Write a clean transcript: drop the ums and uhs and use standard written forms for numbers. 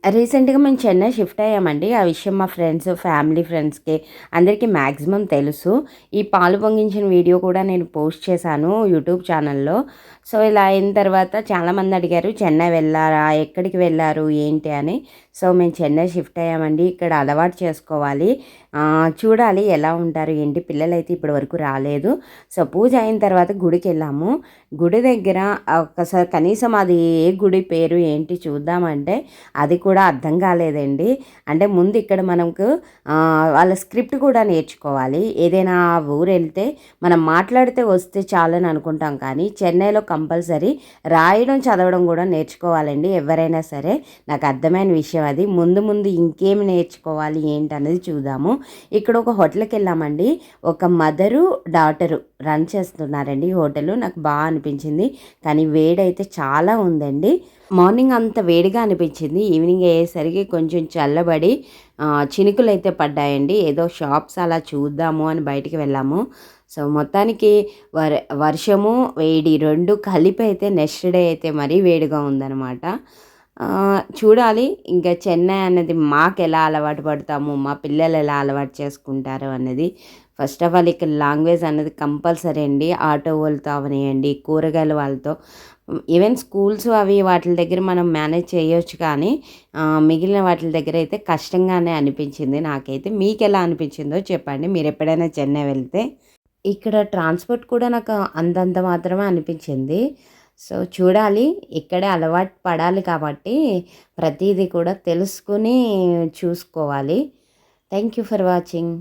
రీసెంట్‌గా మేము చెన్నై షిఫ్ట్ అయ్యామండి. ఆ విషయం మా ఫ్రెండ్స్, ఫ్యామిలీ ఫ్రెండ్స్‌కి అందరికీ మాక్సిమం తెలుసు. ఈ పాలు పొంగించిన వీడియో కూడా నేను పోస్ట్ చేశాను యూట్యూబ్ ఛానల్‌లో. సో, ఇలా అయిన తర్వాత చాలామంది అడిగారు, "చెన్నై వెళ్లారా? ఎక్కడికి వెళ్లారు? ఏంటి?" అని. సో, మేము చెన్నై షిఫ్ట్ అయ్యామండి. ఇక్కడ అలవాటు చేసుకోవాలి. చూడాలి ఎలా ఉంటారు ఏంటి. పిల్లలైతే ఇప్పటివరకు రాలేదు. సో, పూజ అయిన తర్వాత గుడికెళ్ళాము. గుడి దగ్గర ఒక్కసారి కనీసం అది ఏ గుడి పేరు ఏంటి చూద్దామంటే అది కూడా అర్థం కాలేదండి. అంటే ముందు ఇక్కడ మనకు వాళ్ళ స్క్రిప్ట్ కూడా నేర్చుకోవాలి. ఏదైనా ఊరెళ్తే మనం మాట్లాడితే వస్తే చాలని అనుకుంటాం కానీ చెన్నైలో కంపల్సరీ రాయడం, చదవడం కూడా నేర్చుకోవాలండి ఎవరైనా సరే. నాకు అర్థమైన విషయం అది. ముందు ముందు ఇంకేమి నేర్చుకోవాలి ఏంటనేది చూద్దాము. ఇక్కడ ఒక హోటల్‌కి వెళ్ళామండి. ఒక మదరు, డాటరు రన్ చేస్తున్నారండి హోటలు. నాకు బాగా అనిపించింది. కానీ వేడైతే చాలా ఉందండి. మార్నింగ్ అంత వేడిగా అనిపించింది. ఈవినింగ్ అయ్యేసరికి కొంచెం చల్లబడి చినుకులైతే పడ్డాయండి. ఏదో షాప్స్ అలా చూద్దాము అని బయటికి వెళ్ళాము. సో, మొత్తానికి వర్షము, వేడి 2 కలిపి అయితే నెక్స్ట్ డే అయితే మరీ వేడిగా ఉందనమాట. చూడాలి ఇంకా చెన్నై అనేది మాకెలా అలవాటు పడతాము, మా పిల్లలు ఎలా అలవాటు చేసుకుంటారు అన్నది. ఫస్ట్ ఆఫ్ ఆల్ ఇక్కడ లాంగ్వేజ్ అనేది కంపల్సరీ అండి. ఆటో వాళ్ళతో అవనియండి, కూరగాయల వాళ్ళతో, ఈవెన్ స్కూల్స్ అవి వాటి దగ్గర మనం మేనేజ్ చేయొచ్చు కానీ మిగిలిన వాటి దగ్గర అయితే కష్టంగానే అనిపించింది నాకైతే. మీకు ఎలా అనిపించిందో చెప్పండి మీరు ఎప్పుడైనా చెన్నై వెళ్తే. ఇక్కడ ట్రాన్స్పోర్ట్ కూడా నాకు అంతంత మాత్రమే అనిపించింది. సో, చూడాలి. ఇక్కడే అలవాటు పడాలి కాబట్టి ప్రతీది కూడా తెలుసుకొని చూసుకోవాలి. Thank you for watching.